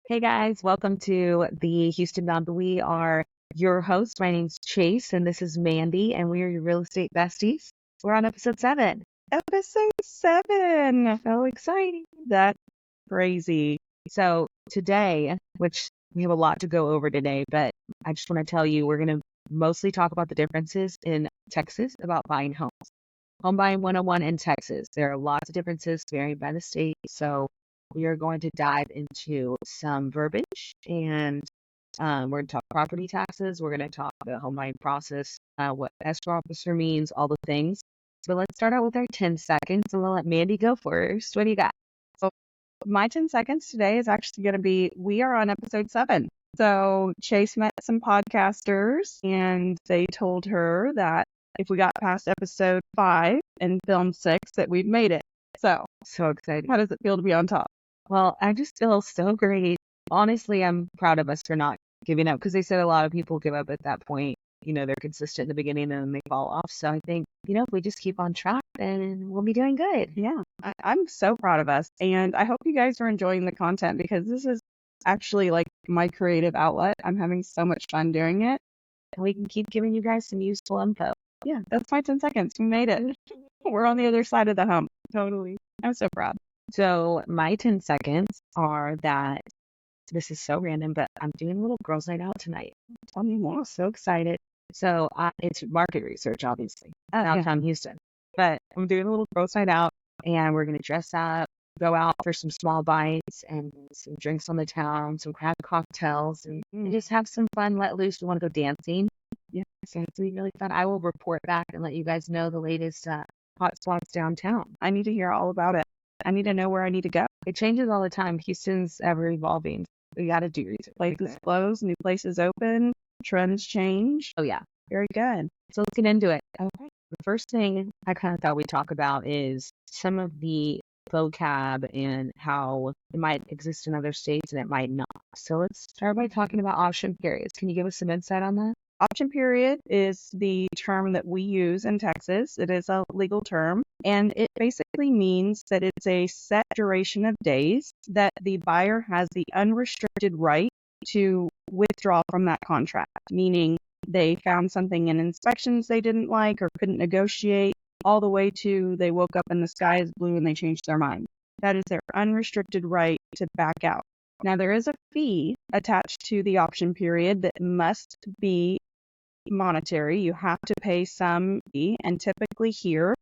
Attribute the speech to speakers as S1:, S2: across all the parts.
S1: Hey guys, welcome to the Houston Bound. We are your hosts. My name's Chase, and this is Mandy, and we are your real estate besties. We're on episode 7.
S2: Episode 7.
S1: So exciting.
S2: That's crazy.
S1: So today, which we have a lot to go over today, but I just want to tell you, we're going to mostly talk about the differences in Texas about buying homes. Home buying 101 in Texas. There are lots of differences varying by the state. So we are going to dive into some verbiage and we're going to talk property taxes. We're going to talk the home buying process, what escrow officer means, all the things. But let's start out with our 10 seconds and we'll let Mandy go first. What do you got?
S2: So my 10 seconds today is actually going to be, we are on episode 7. So Chase met some podcasters and they told her that if we got past episode 5 and film 6 that we've made it. So
S1: exciting.
S2: How does it feel to be on top?
S1: Well, I just feel so great. Honestly, I'm proud of us for not giving up because they said a lot of people give up at that point. You know, they're consistent in the beginning and then they fall off. So I think, if we just keep on track, then we'll be doing good.
S2: Yeah, I'm so proud of us. And I hope you guys are enjoying the content because this is actually like my creative outlet. I'm having so much fun doing it.
S1: And we can keep giving you guys some useful info.
S2: Yeah, that's my 10 seconds. We made it. We're on the other side of the hump. Totally. I'm so proud.
S1: So my 10 seconds are that this is so random, but I'm doing a little girls' night out tonight.
S2: Tell me more.
S1: I'm so excited. So it's market research, obviously, downtown Houston. But I'm doing a little girls' night out, and we're going to dress up, go out for some small bites and some drinks on the town, some craft cocktails, and just have some fun, let loose. We want to go dancing.
S2: Yeah,
S1: so it's going to be really fun. I will report back and let you guys know the latest hot spots downtown.
S2: I need to hear all about it. I need to know where I need to go.
S1: It changes all the time. Houston's ever evolving. We got to do research.
S2: Places close, new places open, trends change.
S1: Oh, yeah.
S2: Very good.
S1: So let's get into it.
S2: Okay.
S1: The first thing I kind of thought we'd talk about is some of the vocab and how it might exist in other states and it might not. So let's start by talking about option periods. Can you give us some insight on that?
S2: Option period is the term that we use in Texas. It is a legal term, and it basically means that it's a set duration of days that the buyer has the unrestricted right to withdraw from that contract, meaning they found something in inspections they didn't like or couldn't negotiate, all the way to they woke up and the sky is blue and they changed their mind. That is their unrestricted right to back out. Now, there is a fee attached to the option period that must be monetary. You have to pay some fee, and typically here,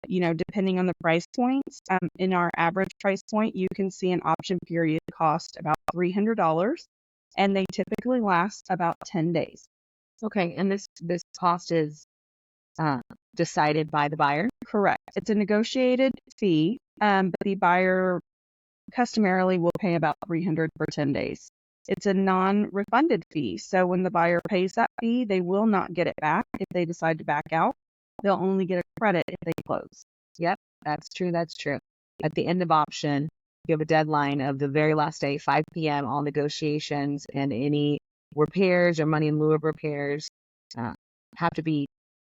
S2: depending on the price points, in our average price point, you can see an option period cost about $300, and they typically last about 10 days.
S1: Okay, and this cost is decided by the buyer?
S2: Correct. It's a negotiated fee, but the buyer customarily will pay about $300 for 10 days. It's a non-refunded fee, so when the buyer pays that fee, they will not get it back if they decide to back out. They'll only get a credit if they close.
S1: Yep, that's true. At the end of option, you have a deadline of the very last day, 5 p.m. All negotiations and any repairs or money in lieu of repairs have to be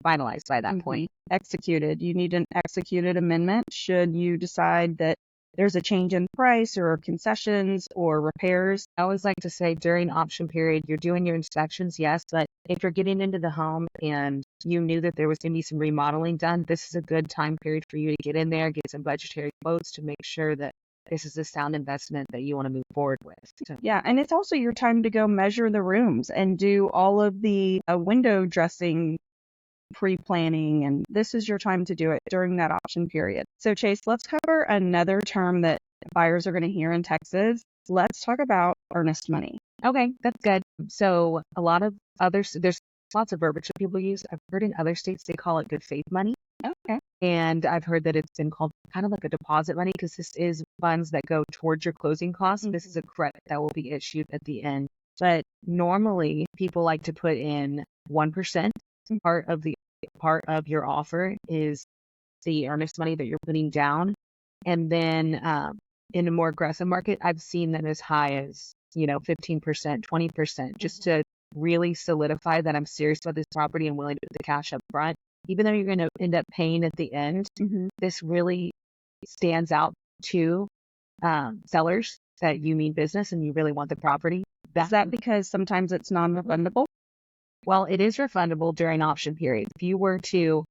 S1: finalized by that point.
S2: Executed. You need an executed amendment should you decide that there's a change in price or concessions or repairs.
S1: I always like to say during option period, you're doing your inspections, yes, but if you're getting into the home and you knew that there was going to be some remodeling done, this is a good time period for you to get in there, get some budgetary quotes to make sure that this is a sound investment that you want to move forward with. So.
S2: Yeah, and it's also your time to go measure the rooms and do all of the window dressing pre-planning, and this is your time to do it during that option period. So Chase, let's cover another term that buyers are going to hear in Texas. Let's talk about earnest money.
S1: Okay, that's good. So a lot of others, there's lots of verbiage that people use. I've heard in other states they call it good faith money.
S2: Okay.
S1: And I've heard that it's been called kind of like a deposit money because this is funds that go towards your closing costs. This is a credit that will be issued at the end. But normally people like to put in 1%. Part of your offer is the earnest money that you're putting down. And then in a more aggressive market, I've seen them as high as, 15%, 20%, just to really solidify that I'm serious about this property and willing to put the cash up front. Even though you're going to end up paying at the end, this really stands out to sellers that you mean business and you really want the property.
S2: Is that because sometimes it's non-refundable?
S1: Well, it is refundable during option period. If you were to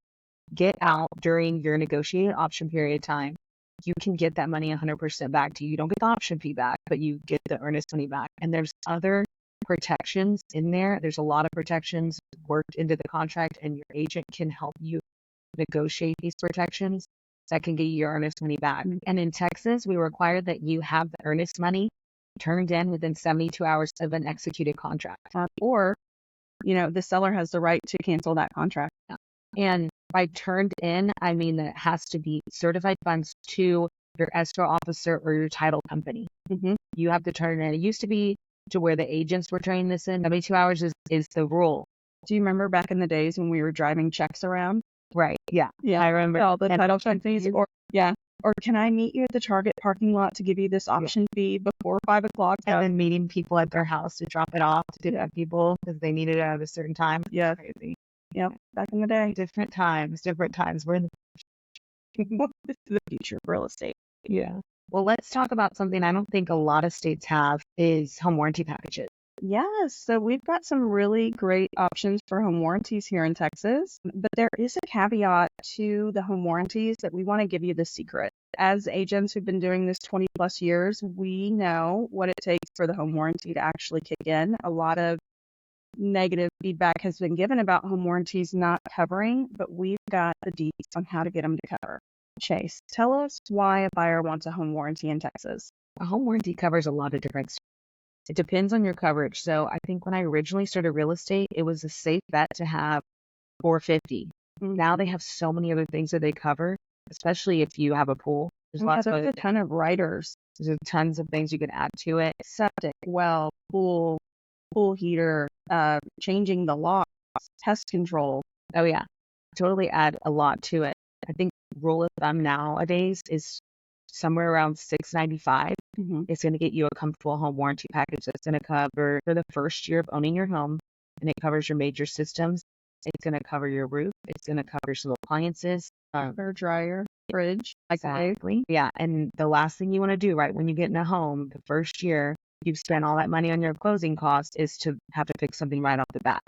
S1: get out during your negotiated option period time, you can get that money 100% back to you. You don't get the option fee back, but you get the earnest money back. And there's other protections in there. There's a lot of protections worked into the contract, and your agent can help you negotiate these protections that can get you your earnest money back. And in Texas, we require that you have the earnest money turned in within 72 hours of an executed contract.
S2: Or, the seller has the right to cancel that contract.
S1: And by turned in, I mean that it has to be certified funds to your escrow officer or your title company. You have to turn it in. It used to be to where the agents were turning this in. 72 hours is the rule.
S2: Do you remember back in the days when we were driving checks around?
S1: Right. Yeah. I remember.
S2: All the title companies, or can I meet you at the Target parking lot to give you this option fee before 5 o'clock?
S1: And then meeting people at their house to drop it off to different people because they needed it at a certain time.
S2: Yeah.
S1: Crazy.
S2: Yep. Back in the day.
S1: Different times. We're in
S2: the future of real estate.
S1: Yeah. Well, let's talk about something I don't think a lot of states have is home warranty packages.
S2: Yes, so we've got some really great options for home warranties here in Texas, but there is a caveat to the home warranties that we want to give you the secret. As agents who've been doing this 20 plus years, we know what it takes for the home warranty to actually kick in. A lot of negative feedback has been given about home warranties not covering, but we've got the deets on how to get them to cover. Chase, tell us why a buyer wants a home warranty in Texas.
S1: A home warranty covers a lot of different stuff. It depends on your coverage. So I think when I originally started real estate, it was a safe bet to have 450. Now they have so many other things that they cover, especially if you have a pool.
S2: There's a ton of riders.
S1: There's tons of things you can add to it.
S2: Septic, well, pool heater, changing the locks, pest control.
S1: Oh yeah, totally add a lot to it. I think rule of thumb nowadays is somewhere around $695. It's going to get you a comfortable home warranty package that's going to cover for the first year of owning your home, and it covers your major systems. It's going to cover your roof. It's going to cover some appliances,
S2: air dryer, fridge.
S1: Exactly. Yeah, and the last thing you want to do right when you get in a home, the first year you've spent all that money on your closing costs, is to have to fix something right off the bat.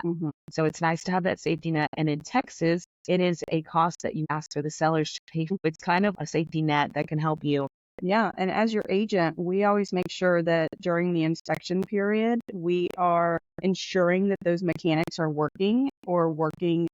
S1: So it's nice to have that safety net. And in Texas, it is a cost that you ask for the sellers to pay for. It's kind of a safety net that can help you.
S2: Yeah. And as your agent, we always make sure that during the inspection period, we are ensuring that those mechanics are working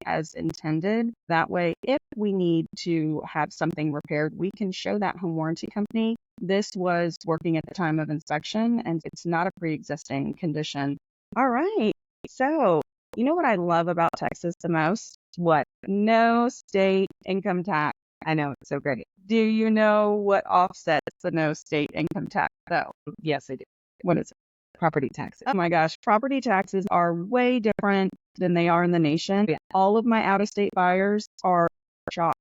S2: as intended. That way, if we need to have something repaired, we can show that home warranty company this was working at the time of inspection and it's not a pre-existing condition. All right. So, you know what I love about Texas the most?
S1: What?
S2: No state income tax.
S1: I know, it's so great.
S2: Do you know what offsets the no state income tax, though?
S1: Yes, I do.
S2: What is it?
S1: Property taxes.
S2: Oh my gosh, property taxes are way different than they are in the nation.
S1: Yeah.
S2: All of my out-of-state buyers are shocked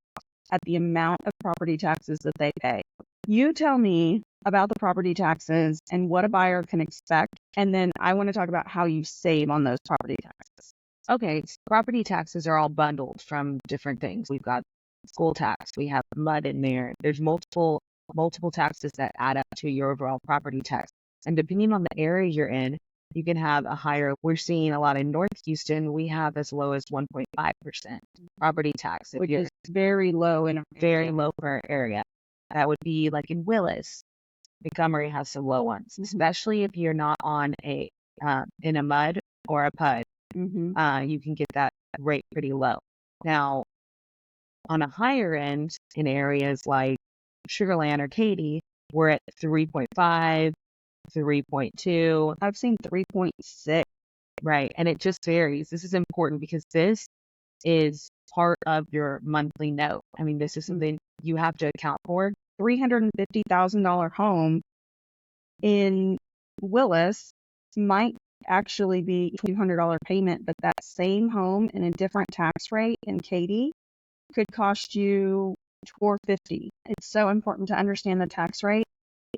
S2: at the amount of property taxes that they pay. You tell me about the property taxes and what a buyer can expect, and then I want to talk about how you save on those property taxes.
S1: Okay, property taxes are all bundled from different things. We've got school tax, we have mud in there. There's multiple taxes that add up to your overall property tax. And depending on the area you're in, you can have a higher. We're seeing a lot in North Houston. We have as low as 1.5% property tax,
S2: which is very low in
S1: very low for our area. That would be like in Willis. Montgomery has some low ones, especially if you're not on in a mud or a PUD. You can get that rate pretty low. Now, on a higher end in areas like Sugarland or Katy, we're at 3.5, 3.2.
S2: I've seen 3.6.
S1: Right. And it just varies. This is important because this is part of your monthly note. I mean, this is something you have to account for.
S2: $350,000 home in Willis might actually be $200 payment, but that same home in a different tax rate in Katy could cost you $450. It's so important to understand the tax rate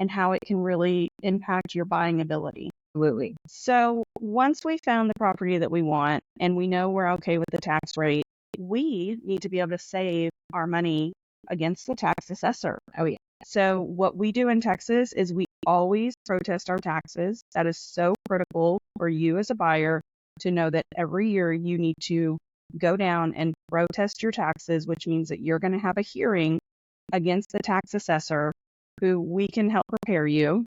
S2: and how it can really impact your buying ability.
S1: Absolutely.
S2: So once we found the property that we want and we know we're okay with the tax rate, we need to be able to save our money against the tax assessor.
S1: Oh, yeah.
S2: So what we do in Texas is we always protest our taxes. That is so critical for you as a buyer to know that every year you need to go down and protest your taxes, which means that you're going to have a hearing against the tax assessor who we can help prepare you.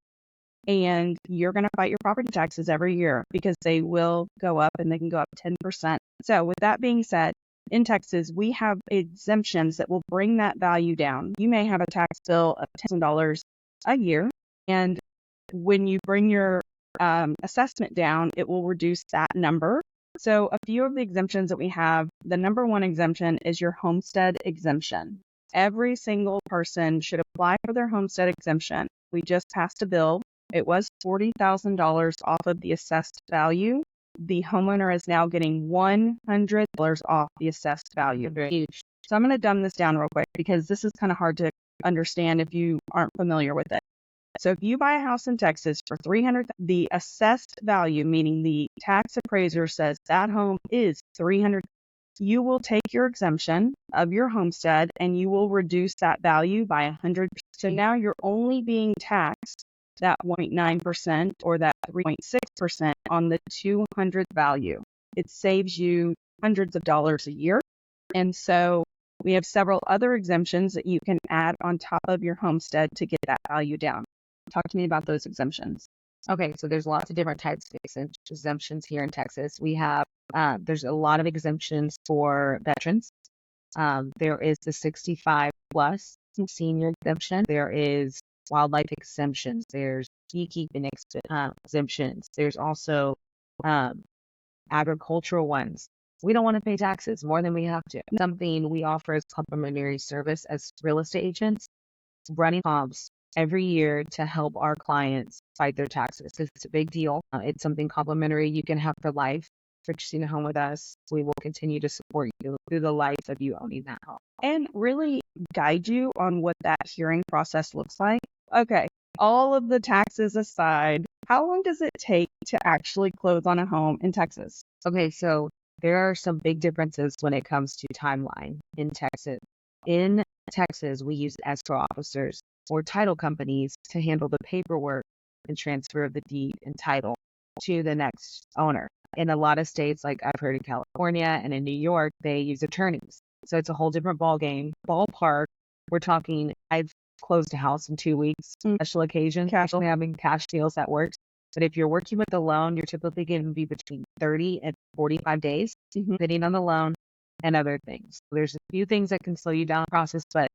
S2: And you're going to fight your property taxes every year because they will go up and they can go up 10%. So with that being said, in Texas, we have exemptions that will bring that value down. You may have a tax bill of $10,000 a year, and when you bring your assessment down, it will reduce that number. So a few of the exemptions that we have, the number one exemption is your homestead exemption. Every single person should apply for their homestead exemption. We just passed a bill. It was $40,000 off of the assessed value. The homeowner is now getting $100 off the assessed value.
S1: Huge.
S2: So I'm going to dumb this down real quick because this is kind of hard to understand if you aren't familiar with it. So if you buy a house in Texas for $300,000, the assessed value, meaning the tax appraiser says that home is $300,000, you will take your exemption of your homestead and you will reduce that value by 100%. So now you're only being taxed that 0.9% or that 3.6% on the 200 value. It saves you hundreds of dollars a year. And so we have several other exemptions that you can add on top of your homestead to get that value down. Talk to me about those exemptions.
S1: Okay, so there's lots of different types of exemptions here in Texas. We have, there's a lot of exemptions for veterans. There is the 65 plus senior exemption. There is wildlife exemptions. There's beekeeping exemptions. There's also agricultural ones. We don't want to pay taxes more than we have to. Something we offer as complimentary service as real estate agents, running comps every year to help our clients fight their taxes. It's a big deal. It's something complimentary you can have for life. Purchasing a home with us, we will continue to support you through the life of you owning that home.
S2: And really guide you on what that hearing process looks like. Okay, all of the taxes aside, how long does it take to actually close on a home in Texas?
S1: Okay, so there are some big differences when it comes to timeline in Texas. In Texas, we use escrow officers or title companies to handle the paperwork and transfer of the deed and title to the next owner. In a lot of states, like I've heard in California and in New York, they use attorneys. So it's a whole different ballgame. Ballpark, we're talking, I've closed a house in 2 weeks, special occasion, actually having cash deals that works. But if you're working with a loan, you're typically going to be between 30 and 45 days, depending on the loan and other things. There's a few things that can slow you down the process, but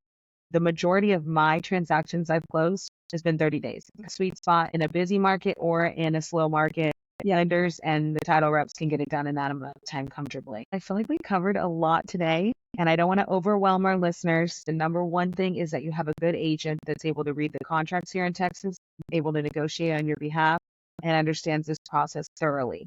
S1: the majority of my transactions I've closed has been 30 days. A sweet spot in a busy market or in a slow market. Lenders and the title reps can get it done in that amount of time comfortably. I feel like we covered a lot today, and I don't want to overwhelm our listeners. The number one thing is that you have a good agent that's able to read the contracts here in Texas, able to negotiate on your behalf, and understands this process thoroughly.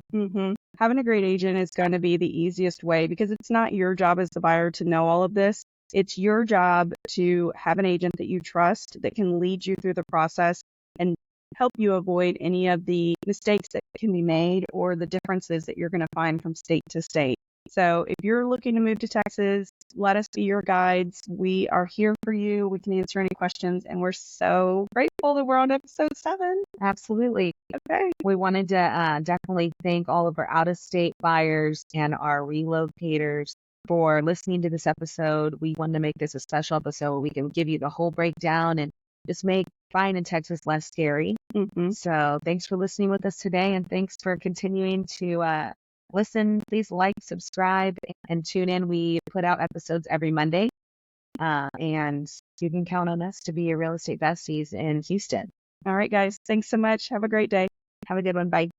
S2: Having a great agent is going to be the easiest way because it's not your job as the buyer to know all of this. It's your job to have an agent that you trust that can lead you through the process and help you avoid any of the mistakes that can be made or the differences that you're going to find from state to state. So if you're looking to move to Texas, let us be your guides. We are here for you. We can answer any questions, and we're so grateful that we're on episode 7.
S1: Absolutely.
S2: Okay.
S1: We wanted to definitely thank all of our out-of-state buyers and our relocators for listening to this episode. We wanted to make this a special episode where we can give you the whole breakdown and just make buying in Texas less scary. So thanks for listening with us today, and thanks for continuing to listen. Please like, subscribe, and tune in. We put out episodes every Monday, and you can count on us to be your real estate besties in Houston.
S2: All right, guys. Thanks so much. Have a great day.
S1: Have a good one. Bye.